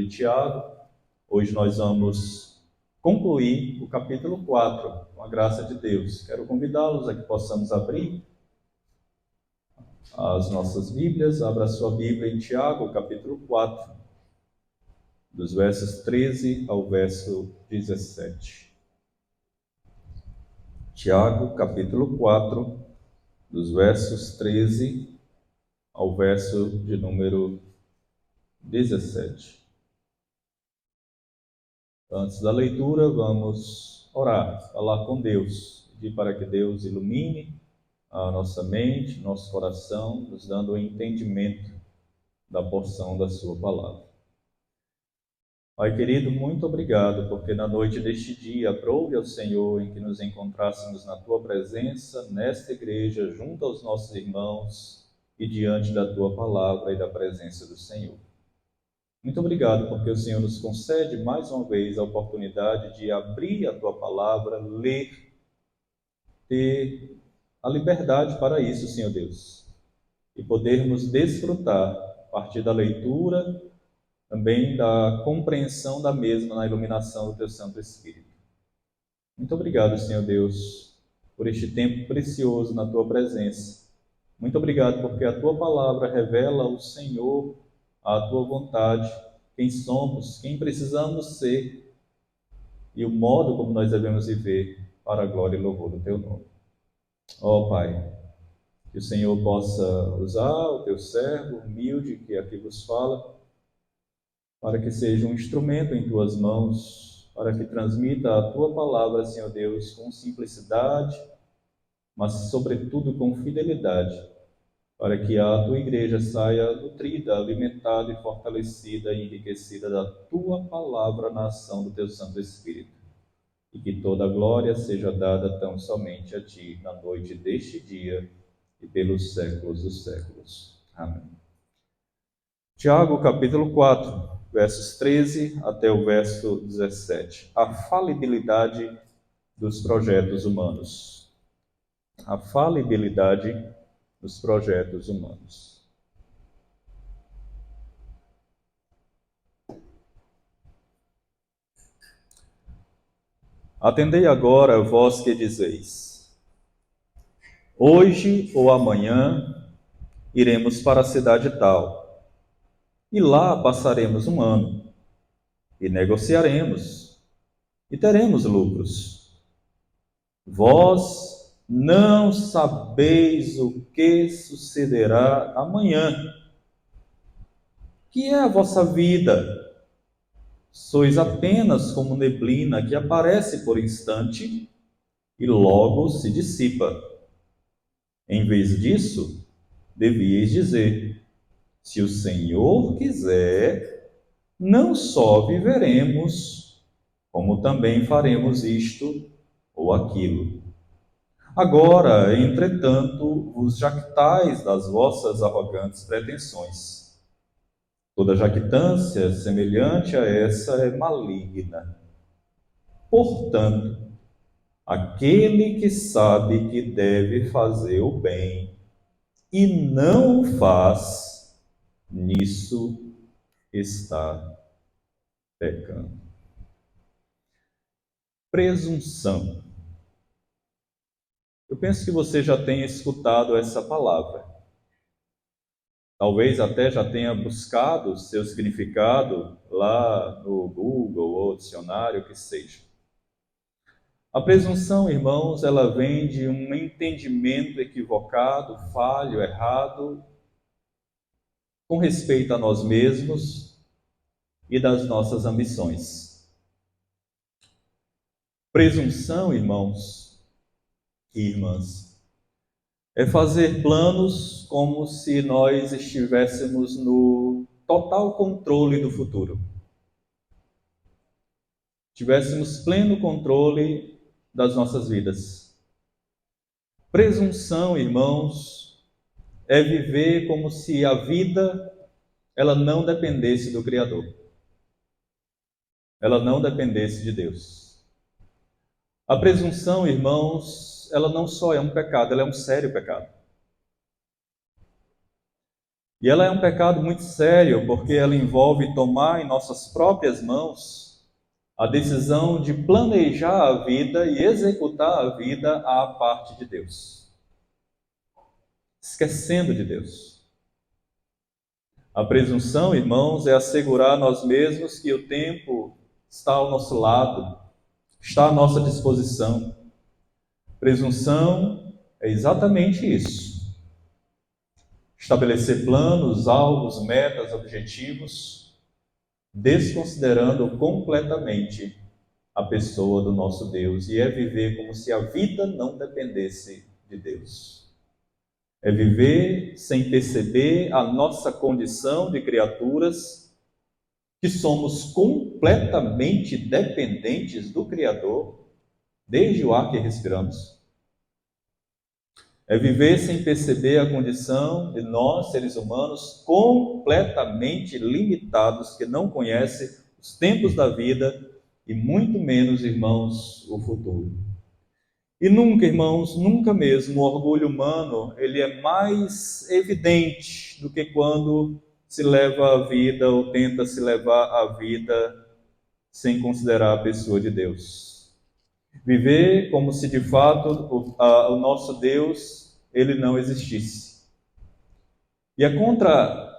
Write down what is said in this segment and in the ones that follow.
de Tiago. Hoje nós vamos concluir o capítulo 4, com a graça de Deus. Quero convidá-los a que possamos abrir as nossas Bíblias. Abra a sua Bíblia em Tiago, capítulo 4, dos versos 13 ao verso 17. Tiago, capítulo 4, dos versos 13 ao verso de número 17. Antes da leitura, vamos orar, falar com Deus, pedir para que Deus ilumine a nossa mente, nosso coração, nos dando o entendimento da porção da sua palavra. Pai querido, muito obrigado, porque na noite deste dia, aprove ao Senhor em que nos encontrássemos na Tua presença, nesta igreja, junto aos nossos irmãos e diante da Tua palavra e da presença do Senhor. Muito obrigado, porque o Senhor nos concede mais uma vez a oportunidade de abrir a Tua palavra, ler, ter a liberdade para isso, Senhor Deus, e podermos desfrutar, a partir da leitura, também da compreensão da mesma na iluminação do Teu Santo Espírito. Muito obrigado, Senhor Deus, por este tempo precioso na Tua presença. Muito obrigado porque a Tua palavra revela o Senhor, a Tua vontade, quem somos, quem precisamos ser e o modo como nós devemos viver para a glória e louvor do Teu nome. Ó Pai, que o Senhor possa usar o Teu servo humilde que aqui vos fala, para que seja um instrumento em Tuas mãos, para que transmita a Tua palavra, Senhor Deus, com simplicidade, mas sobretudo com fidelidade, para que a Tua igreja saia nutrida, alimentada e fortalecida e enriquecida da Tua palavra na ação do Teu Santo Espírito. E que toda a glória seja dada tão somente a Ti, na noite deste dia e pelos séculos dos séculos. Amém. Tiago, capítulo 4, versos 13 até o verso 17. A falibilidade dos projetos humanos. A falibilidade dos projetos humanos. Atendei agora, vós que dizeis: hoje ou amanhã iremos para a cidade tal, e lá passaremos um ano, e negociaremos, e teremos lucros. Vós não sabeis o que sucederá amanhã. Que é a vossa vida? Sois apenas como neblina que aparece por instante e logo se dissipa. Em vez disso, devíeis dizer: se o Senhor quiser, não só viveremos, como também faremos isto ou aquilo. Agora, entretanto, vos jactais das vossas arrogantes pretensões. Toda jactância semelhante a essa é maligna. Portanto, aquele que sabe que deve fazer o bem e não o faz, nisso está pecando. Presunção. Eu penso que você já tenha escutado essa palavra. Talvez até já tenha buscado o seu significado lá no Google ou dicionário, que seja. A presunção, irmãos, ela vem de um entendimento equivocado, falho, errado, com respeito a nós mesmos e das nossas ambições. Presunção, irmãos e irmãs, é fazer planos como se nós estivéssemos no total controle do futuro. Tivéssemos pleno controle das nossas vidas. Presunção, irmãos, é viver como se a vida ela não dependesse do Criador. Ela não dependesse de Deus. A presunção, irmãos, ela não só é um pecado, ela é um sério pecado. E ela é um pecado muito sério, porque ela envolve tomar em nossas próprias mãos a decisão de planejar a vida e executar a vida à parte de Deus, esquecendo de Deus. A presunção, irmãos, é assegurar a nós mesmos que o tempo está ao nosso lado, está à nossa disposição. Presunção é exatamente isso. Estabelecer planos, alvos, metas, objetivos, desconsiderando completamente a pessoa do nosso Deus, e é viver como se a vida não dependesse de Deus. É viver sem perceber a nossa condição de criaturas, que somos completamente dependentes do Criador, desde o ar que respiramos. É viver sem perceber a condição de nós, seres humanos, completamente limitados, que não conhecem os tempos da vida e muito menos, irmãos, o futuro. E nunca, irmãos, nunca mesmo o orgulho humano, ele é mais evidente do que quando se leva a vida ou tenta se levar a vida sem considerar a pessoa de Deus. Viver como se de fato o nosso Deus, ele não existisse. E é contra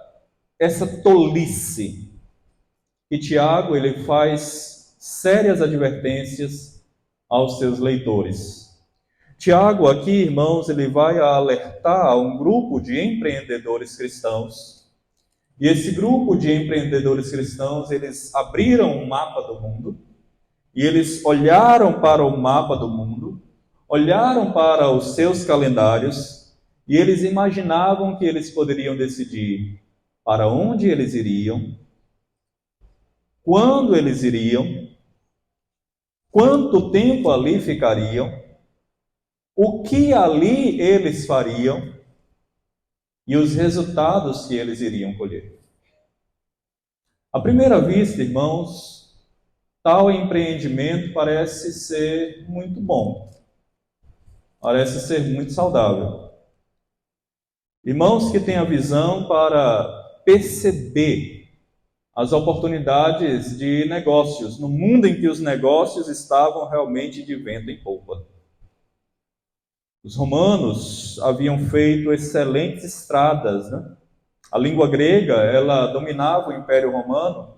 essa tolice que Tiago, ele faz sérias advertências aos seus leitores. Tiago aqui, irmãos, ele vai alertar a um grupo de empreendedores cristãos. E esse grupo de empreendedores cristãos, eles abriram um mapa do mundo, e eles olharam para o mapa do mundo, olharam para os seus calendários, e eles imaginavam que eles poderiam decidir para onde eles iriam, quando eles iriam, quanto tempo ali ficariam, o que ali eles fariam e os resultados que eles iriam colher. À primeira vista, irmãos, tal empreendimento parece ser muito bom, parece ser muito saudável. Irmãos que têm a visão para perceber as oportunidades de negócios, no mundo em que os negócios estavam realmente de vento em popa. Os romanos haviam feito excelentes estradas, né? A língua grega, ela dominava o Império Romano,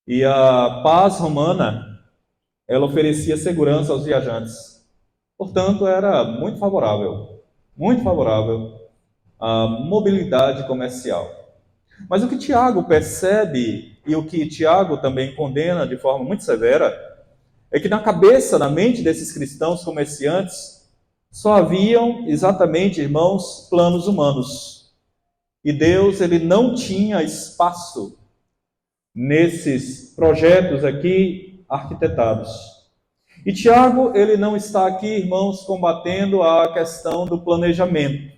e a paz romana, ela oferecia segurança aos viajantes. Portanto, era muito favorável a mobilidade comercial. Mas o que Tiago percebe, e o que Tiago também condena de forma muito severa, é que na cabeça, na mente desses cristãos comerciantes, só haviam exatamente, irmãos, planos humanos. E Deus, ele não tinha espaço nesses projetos aqui arquitetados. E Tiago, ele não está aqui, irmãos, combatendo a questão do planejamento,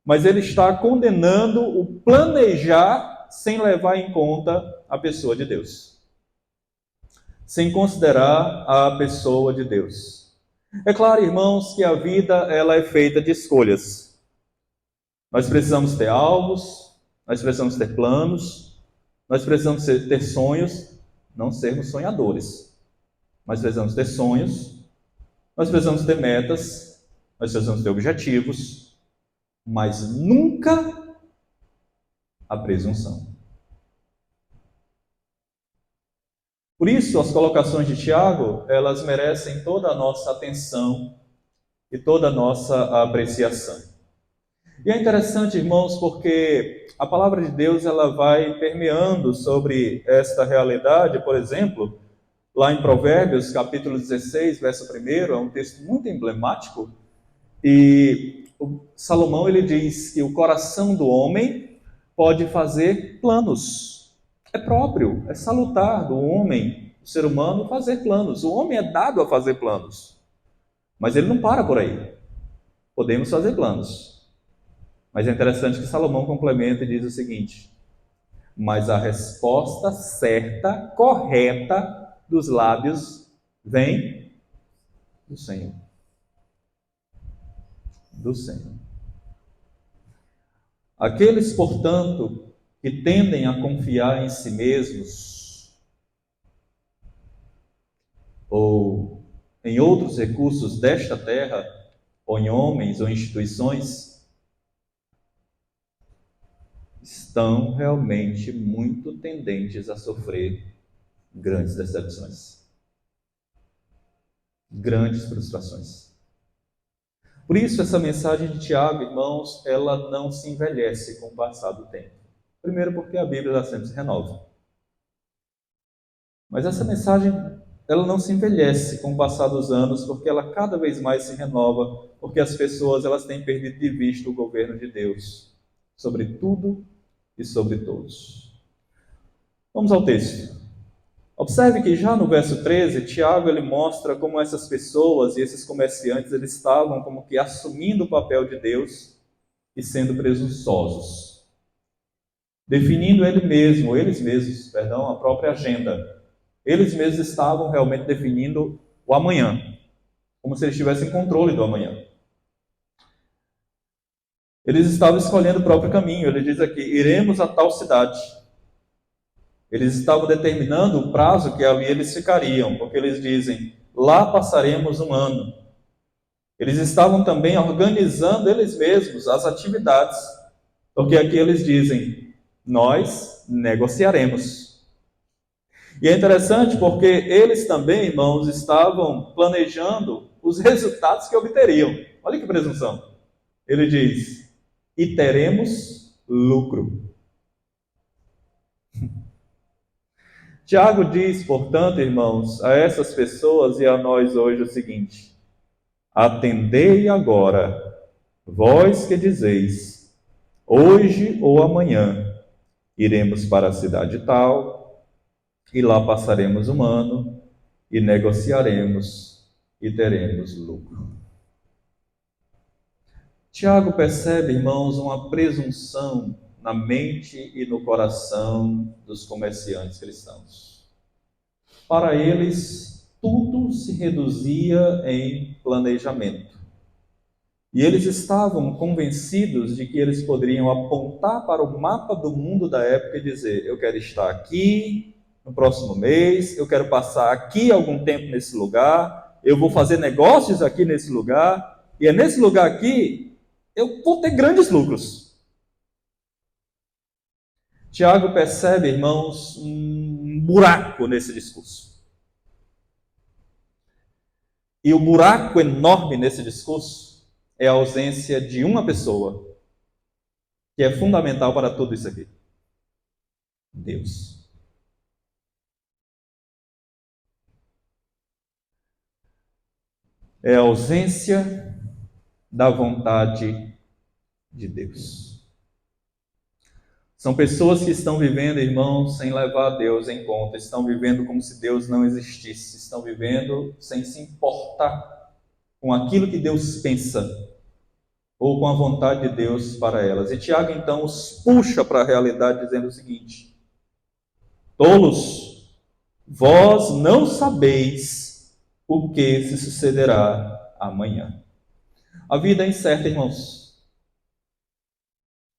mas ele está condenando o planejar sem levar em conta a pessoa de Deus, sem considerar a pessoa de Deus. É claro, irmãos, que a vida ela é feita de escolhas. Nós precisamos ter alvos, nós precisamos ter planos, nós precisamos ter sonhos, não sermos sonhadores, mas precisamos ter sonhos, nós precisamos ter metas, nós precisamos ter objetivos, mas nunca a presunção. Por isso, as colocações de Tiago, elas merecem toda a nossa atenção e toda a nossa apreciação. E é interessante, irmãos, porque a palavra de Deus ela vai permeando sobre esta realidade. Por exemplo, lá em Provérbios, capítulo 16, verso 1, é um texto muito emblemático, e Salomão ele diz que o coração do homem pode fazer planos. É próprio, é salutar do homem, do ser humano, fazer planos. O homem é dado a fazer planos, mas ele não para por aí. Podemos fazer planos. Mas é interessante que Salomão complementa e diz o seguinte: mas a resposta certa, correta dos lábios vem do Senhor. Do Senhor. Aqueles, portanto, que tendem a confiar em si mesmos ou em outros recursos desta terra, ou em homens ou instituições, estão realmente muito tendentes a sofrer grandes decepções, grandes frustrações. Por isso, essa mensagem de Tiago, irmãos, ela não se envelhece com o passar do tempo. Primeiro, porque a Bíblia ela sempre se renova. Mas essa mensagem, ela não se envelhece com o passar dos anos, porque ela cada vez mais se renova, porque as pessoas elas têm perdido de vista o governo de Deus sobre tudo e sobre todos. Vamos ao texto. Observe que já no verso 13, Tiago ele mostra como essas pessoas e esses comerciantes eles estavam como que assumindo o papel de Deus e sendo presunçosos, definindo eles mesmos, a própria agenda. Eles mesmos estavam realmente definindo o amanhã, como se eles tivessem controle do amanhã. Eles estavam escolhendo o próprio caminho. Ele diz aqui: iremos a tal cidade. Eles estavam determinando o prazo que ali eles ficariam, porque eles dizem: lá passaremos um ano. Eles estavam também organizando eles mesmos as atividades, porque aqui eles dizem: nós negociaremos. E é interessante porque eles também, irmãos, estavam planejando os resultados que obteriam. Olha que presunção. Ele diz: e teremos lucro. Tiago diz, portanto, irmãos, a essas pessoas e a nós hoje o seguinte: atendei agora, vós que dizeis, hoje ou amanhã iremos para a cidade tal, e lá passaremos um ano, e negociaremos, e teremos lucro. Tiago percebe, irmãos, uma presunção na mente e no coração dos comerciantes cristãos. Para eles, tudo se reduzia em planejamento. E eles estavam convencidos de que eles poderiam apontar para o mapa do mundo da época e dizer: eu quero estar aqui no próximo mês, eu quero passar aqui algum tempo nesse lugar, eu vou fazer negócios aqui nesse lugar, e é nesse lugar aqui eu vou ter grandes lucros. Tiago percebe, irmãos, um buraco nesse discurso. E o buraco enorme nesse discurso é a ausência de uma pessoa que é fundamental para tudo isso aqui: Deus. É a ausência da vontade de Deus. São pessoas que estão vivendo, irmãos, sem levar Deus em conta, estão vivendo como se Deus não existisse, estão vivendo sem se importar com aquilo que Deus pensa ou com a vontade de Deus para elas. E Tiago, então, os puxa para a realidade dizendo o seguinte: tolos, vós não sabeis o que se sucederá amanhã. A vida é incerta, irmãos.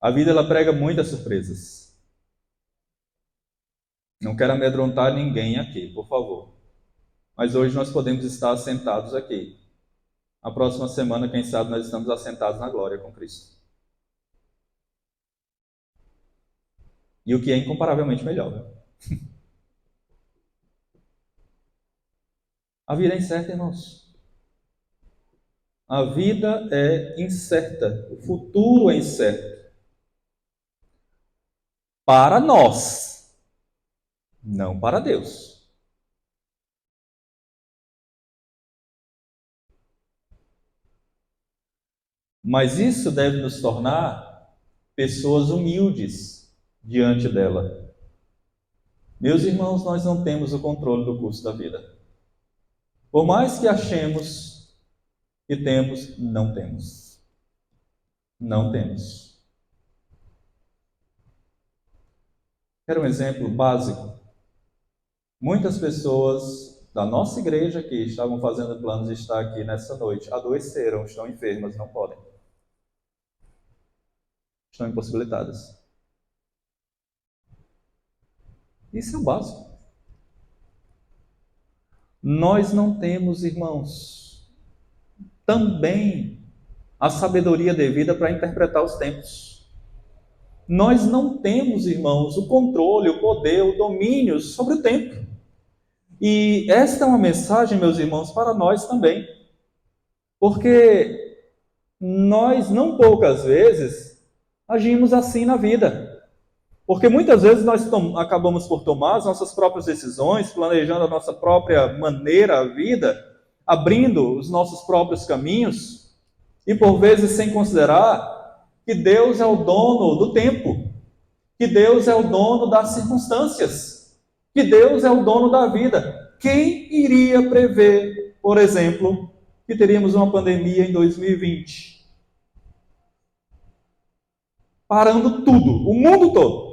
A vida ela prega muitas surpresas. Não quero amedrontar ninguém aqui, por favor. Mas hoje nós podemos estar assentados aqui. A próxima semana, quem sabe, nós estamos assentados na glória com Cristo. E o que é incomparavelmente melhor. A vida é incerta, irmãos. A vida é incerta. O futuro é incerto. Para nós, não para Deus. Mas isso deve nos tornar pessoas humildes diante dela. Meus irmãos, nós não temos o controle do curso da vida. Por mais que achemos que temos, não temos. Não temos. Quero um exemplo básico. Muitas pessoas da nossa igreja que estavam fazendo planos de estar aqui nessa noite adoeceram, estão enfermas, não podem. são impossibilitadas. Isso é o básico. Nós não temos, irmãos, também a sabedoria devida para interpretar os tempos. Nós não temos, irmãos, o controle, o poder, o domínio sobre o tempo. E esta é uma mensagem, meus irmãos, para nós também. Porque nós, não poucas vezes, agimos assim na vida. Porque muitas vezes nós acabamos por tomar as nossas próprias decisões, planejando a nossa própria maneira, a vida, abrindo os nossos próprios caminhos, e por vezes sem considerar que Deus é o dono do tempo, que Deus é o dono das circunstâncias, que Deus é o dono da vida. Quem iria prever, por exemplo, que teríamos uma pandemia em 2020? Parando tudo, o mundo todo.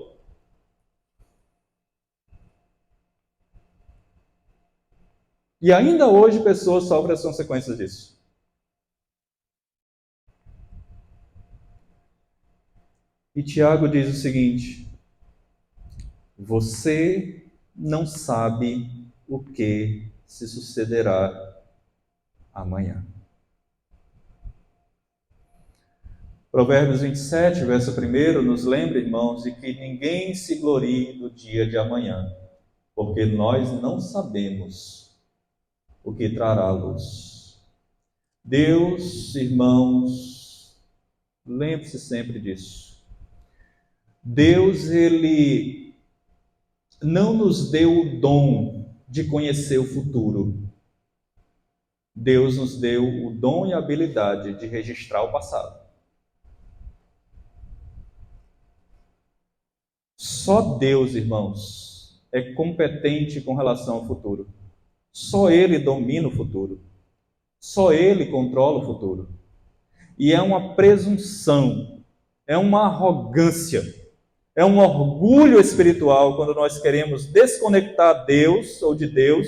E ainda hoje pessoas sofrem as consequências disso. E Tiago diz o seguinte: você não sabe o que se sucederá amanhã. Provérbios 27, verso 1, nos lembra, irmãos, de que ninguém se glorie no dia de amanhã, porque nós não sabemos o que trará a luz. Deus, irmãos, lembre-se sempre disso. Deus, Ele não nos deu o dom de conhecer o futuro. Deus nos deu o dom e a habilidade de registrar o passado. Só Deus, irmãos, é competente com relação ao futuro. Só Ele domina o futuro. Só Ele controla o futuro. E é uma presunção, é uma arrogância, é um orgulho espiritual quando nós queremos desconectar Deus ou de Deus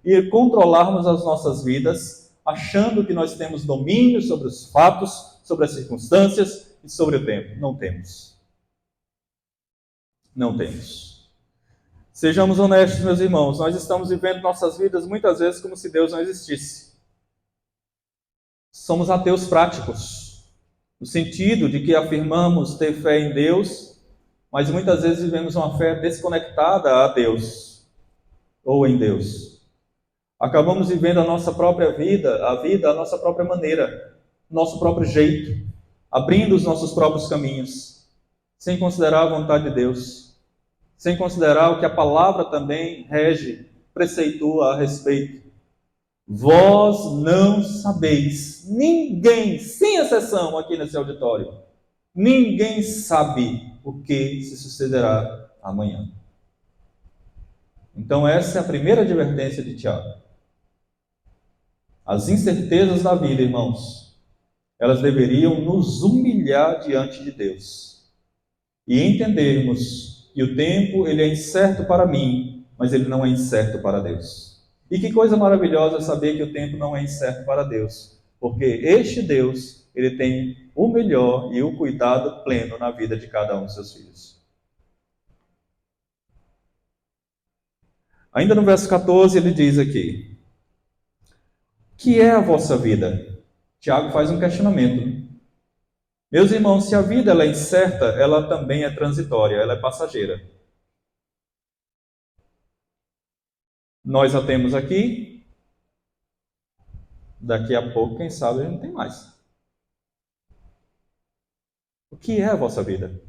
e controlarmos as nossas vidas, achando que nós temos domínio sobre os fatos, sobre as circunstâncias e sobre o tempo. Não temos. Não temos. Sejamos honestos, meus irmãos, nós estamos vivendo nossas vidas muitas vezes como se Deus não existisse. Somos ateus práticos, no sentido de que afirmamos ter fé em Deus, mas muitas vezes vivemos uma fé desconectada a Deus, ou em Deus. Acabamos vivendo a nossa própria vida, a nossa própria maneira, nosso próprio jeito, abrindo os nossos próprios caminhos, sem considerar a vontade de Deus, sem considerar o que a palavra também rege, preceitua a respeito. Vós não sabeis, ninguém, sem exceção aqui nesse auditório, ninguém sabe o que se sucederá amanhã. Então essa é a primeira advertência de Tiago. As incertezas da vida, irmãos, elas deveriam nos humilhar diante de Deus e entendermos que o tempo ele é incerto para mim, mas ele não é incerto para Deus. E que coisa maravilhosa saber que o tempo não é incerto para Deus, porque este Deus, ele tem o melhor e o cuidado pleno na vida de cada um dos seus filhos. Ainda no verso 14 ele diz aqui: que é a vossa vida? Tiago faz um questionamento. Meus irmãos, se a vida ela é incerta, ela também é transitória, ela é passageira. Nós a temos aqui, daqui a pouco, quem sabe, a gente não tem mais. O que é a vossa vida?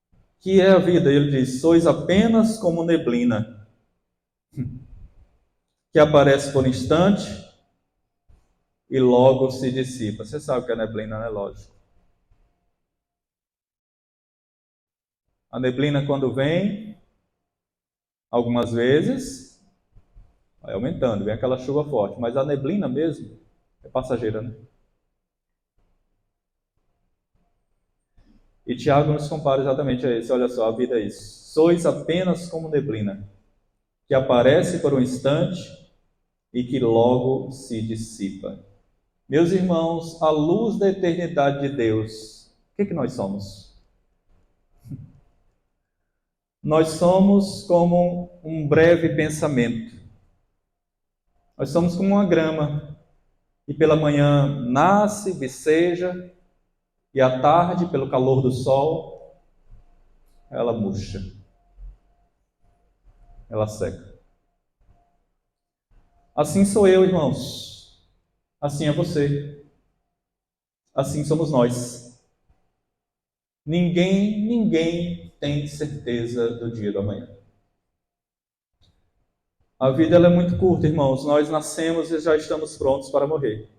O que é a vida? Ele diz: sois apenas como neblina, que aparece por um instante e logo se dissipa. Você sabe o que é neblina, né? Lógico. A neblina, quando vem, algumas vezes, vai aumentando, vem aquela chuva forte. Mas a neblina mesmo é passageira, né? E Tiago nos compara exatamente a isso. Olha só, a vida é isso. Sois apenas como neblina, que aparece por um instante e que logo se dissipa. Meus irmãos, a luz da eternidade de Deus O que nós somos? Nós somos como um breve pensamento. Nós somos como uma grama, que pela manhã nasce, viceja, e à tarde, pelo calor do sol, ela murcha, ela seca. Assim sou eu, irmãos. Assim é você. Assim somos nós. Ninguém tem certeza do dia do amanhã. A vida ela é muito curta, irmãos. Nós nascemos e já estamos prontos para morrer.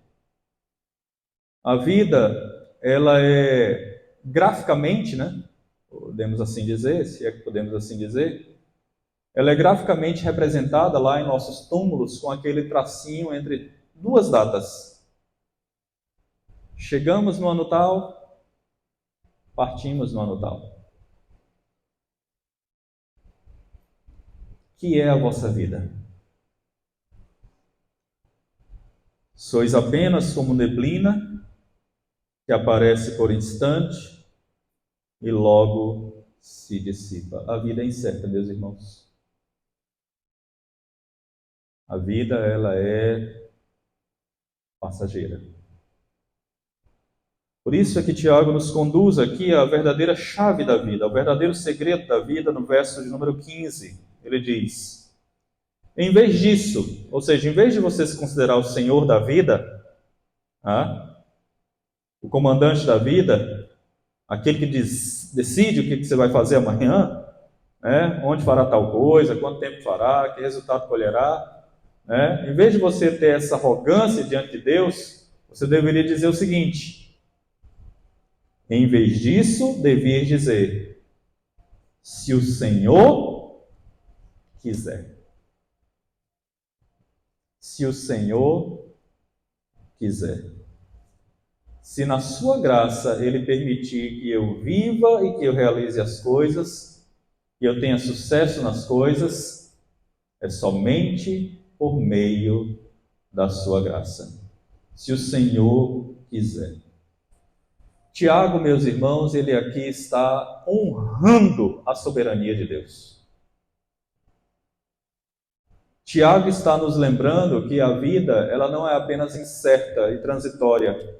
A vida, ela é graficamente, né? Podemos assim dizer, se é que podemos assim dizer, ela é graficamente representada lá em nossos túmulos com aquele tracinho entre duas datas. Chegamos no ano tal, partimos no ano tal. Que é a vossa vida? Sois apenas como neblina que aparece por instante e logo se dissipa. A vida é incerta, meus irmãos. A vida, ela é passageira. Por isso é que Tiago nos conduz aqui à verdadeira chave da vida, ao verdadeiro segredo da vida, no verso de número 15. Ele diz: em vez disso, ou seja, em vez de você se considerar o Senhor da vida, o comandante da vida, aquele que decide o que você vai fazer amanhã, onde fará tal coisa, quanto tempo fará, que resultado colherá, em vez de você ter essa arrogância diante de Deus, você deveria dizer o seguinte: em vez disso, devias dizer, se o Senhor quiser. Se o Senhor quiser. Se na sua graça Ele permitir que eu viva e que eu realize as coisas, que eu tenha sucesso nas coisas, é somente por meio da sua graça. Se o Senhor quiser. Tiago, meus irmãos, ele aqui está honrando a soberania de Deus. Tiago está nos lembrando que a vida, ela não é apenas incerta e transitória.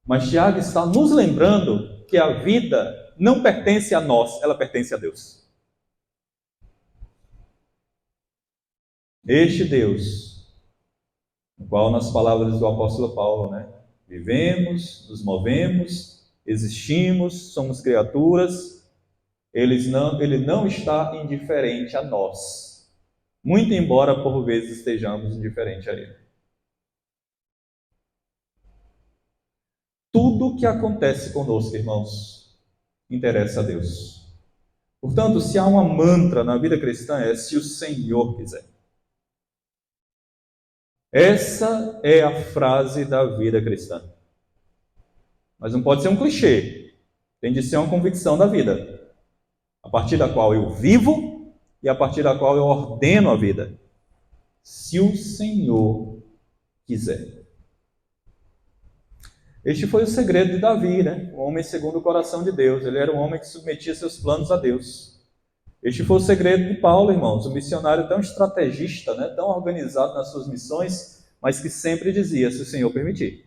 Mas Tiago está nos lembrando que a vida não pertence a nós, ela pertence a Deus. Este Deus, no qual nas palavras do apóstolo Paulo, vivemos, nos movemos, existimos, somos criaturas, ele não está indiferente a nós, muito embora por vezes estejamos indiferentes a Ele. Tudo que acontece conosco, irmãos, interessa a Deus. Portanto, se há uma mantra na vida cristã, é se o Senhor quiser. Essa é a frase da vida cristã. Mas não pode ser um clichê. Tem de ser uma convicção da vida, a partir da qual eu vivo e a partir da qual eu ordeno a vida. Se o Senhor quiser. Este foi o segredo de Davi, o homem segundo o coração de Deus. Ele era um homem que submetia seus planos a Deus. Este foi o segredo de Paulo, irmãos, um missionário tão estrategista, tão organizado nas suas missões, mas que sempre dizia, se o Senhor permitir.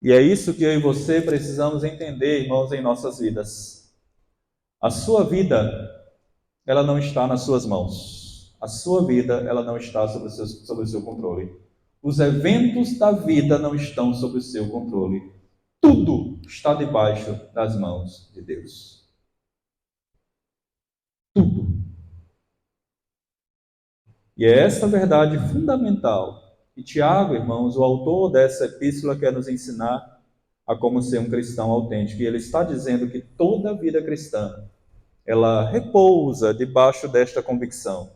E é isso que eu e você precisamos entender, irmãos, em nossas vidas. A sua vida, ela não está nas suas mãos. A sua vida, ela não está sob o seu controle. Os eventos da vida não estão sob o seu controle. Tudo está debaixo das mãos de Deus. Tudo. E é essa verdade fundamental que Tiago, irmãos, o autor dessa epístola, quer nos ensinar a como ser um cristão autêntico. E ele está dizendo que toda a vida cristã, ela repousa debaixo desta convicção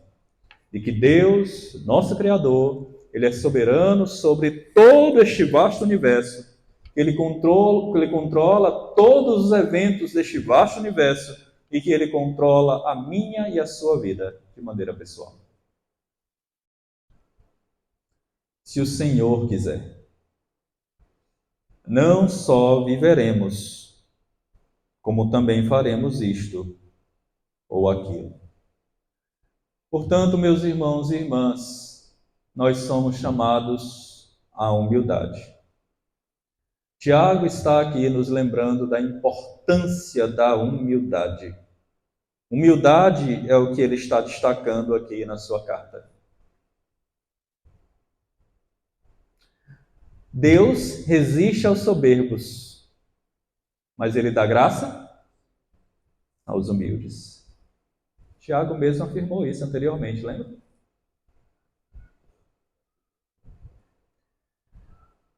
de que Deus, nosso Criador, Ele é soberano sobre todo este vasto universo, que Ele controla todos os eventos deste vasto universo e que Ele controla a minha e a sua vida de maneira pessoal. Se o Senhor quiser. não só viveremos, como também faremos isto ou aquilo. Portanto, meus irmãos e irmãs, nós somos chamados à humildade. Tiago está aqui nos lembrando da importância da humildade. Humildade é o que ele está destacando aqui na sua carta. Deus resiste aos soberbos, mas ele dá graça aos humildes. Tiago mesmo afirmou isso anteriormente, lembra?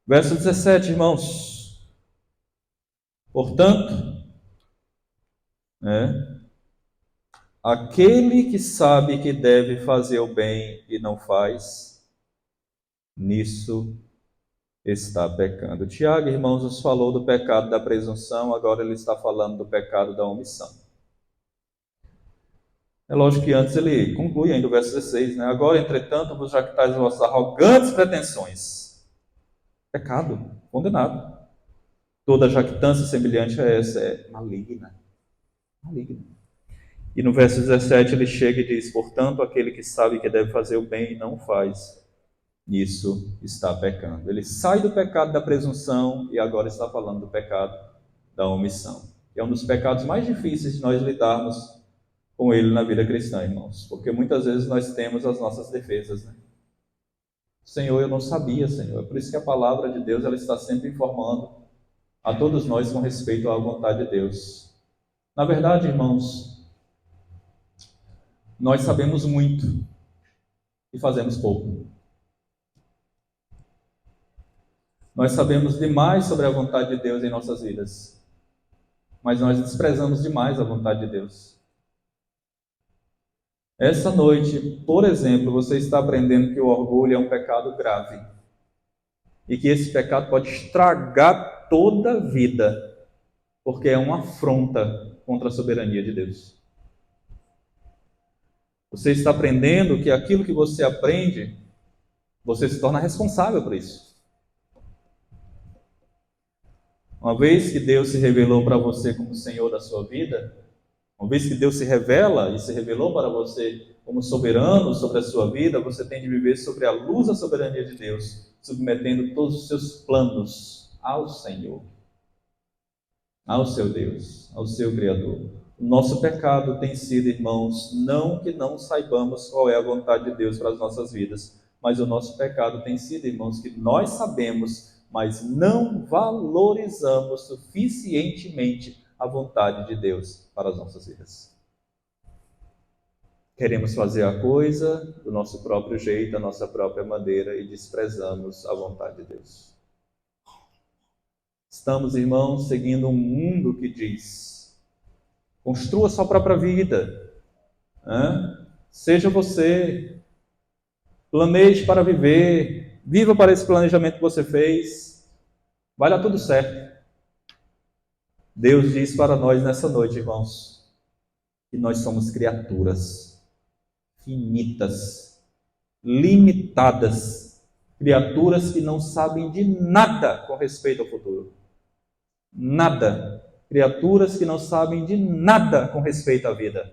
Verso 17, irmãos. Portanto, aquele que sabe que deve fazer o bem e não faz, nisso está pecando. Tiago, irmãos, nos falou do pecado da presunção, agora ele está falando do pecado da omissão. É lógico que antes ele conclui ainda o verso 16, né? Agora, entretanto, vos jactais as vossas arrogantes pretensões. Pecado, condenado. Toda jactância semelhante a essa é maligna. Maligna. E no verso 17 ele chega e diz: portanto, aquele que sabe que deve fazer o bem e não faz, nisso está pecando. Ele sai do pecado da presunção e agora está falando do pecado da omissão. Que é um dos pecados mais difíceis de nós lidarmos com ele na vida cristã, irmãos. Porque muitas vezes nós temos as nossas defesas, né? Senhor, eu não sabia, Senhor. É por isso que a palavra de Deus ela está sempre informando a todos nós com respeito à vontade de Deus. Na verdade, irmãos, nós sabemos muito e fazemos pouco. Nós sabemos demais sobre a vontade de Deus em nossas vidas, mas nós desprezamos demais a vontade de Deus. Essa noite, por exemplo, você está aprendendo que o orgulho é um pecado grave e que esse pecado pode estragar toda a vida, porque é uma afronta contra a soberania de Deus. Você está aprendendo que aquilo que você aprende, você se torna responsável por isso. Uma vez que Deus se revelou para você como Senhor da sua vida, uma vez que Deus se revela e se revelou para você como soberano sobre a sua vida, você tem de viver sobre a luz da soberania de Deus, submetendo todos os seus planos ao Senhor, ao seu Deus, ao seu Criador. O nosso pecado tem sido, irmãos, não que não saibamos qual é a vontade de Deus para as nossas vidas, mas o nosso pecado tem sido, irmãos, que nós sabemos, mas não valorizamos suficientemente a vontade de Deus para as nossas vidas. Queremos fazer a coisa do nosso próprio jeito, da nossa própria maneira e desprezamos a vontade de Deus. Estamos, irmãos, seguindo um mundo que diz: construa sua própria vida, seja você, planeje para viver, viva para esse planejamento que você fez, vai dar tudo certo. Deus diz para nós nessa noite, irmãos, que nós somos criaturas finitas, limitadas, criaturas que não sabem de nada com respeito ao futuro. Nada. Criaturas que não sabem de nada com respeito à vida.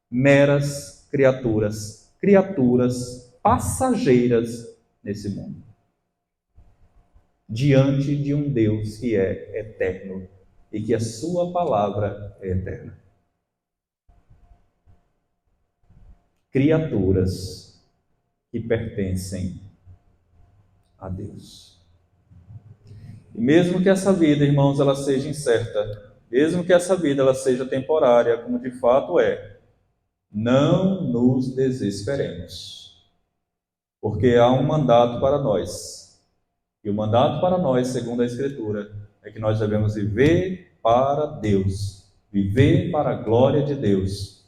Meras criaturas. Criaturas passageiras nesse mundo. Diante de um Deus que é eterno e que a sua palavra é eterna. Criaturas que pertencem a Deus. E mesmo que essa vida, irmãos, ela seja incerta, mesmo que essa vida ela seja temporária, como de fato é, não nos desesperemos, porque há um mandato para nós. E o mandato para nós, segundo a Escritura, é que nós devemos viver para Deus, viver para a glória de Deus,